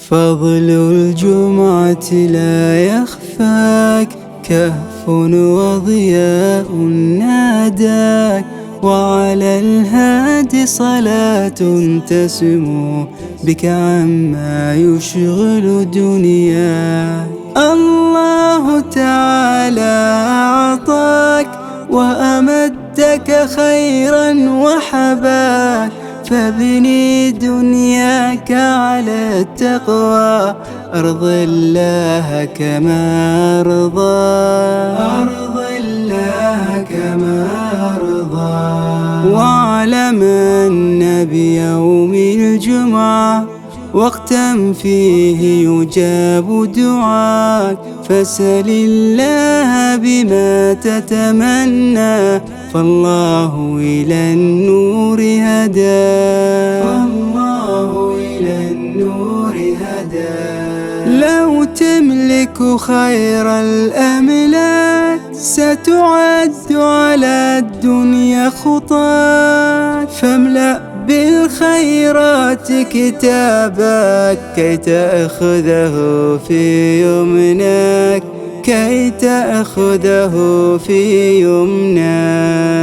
فضل الجمعة لا يخفاك، كهف وضياء ناداك، وعلى الهادي صلاة تسمو بك عما يشغل دنياك. الله تعالى أعطاك وأمدك خيرا وحباك، فابني دنياك على التقوى، أرض الله كما أرضى، أرض الله كما أرضى. واعلم أن بيوم الجمعة وقتا فيه يجاب دعاك، فسل الله بما تتمنى، فالله إلى النور هداك، فالله إلى النور هداك. لو تملك خير الأملاك ستعد على الدنيا خطاك، فاملأ بالخيرات كتابك كي تأخذه في يمناك، كي تأخذه في يمناك.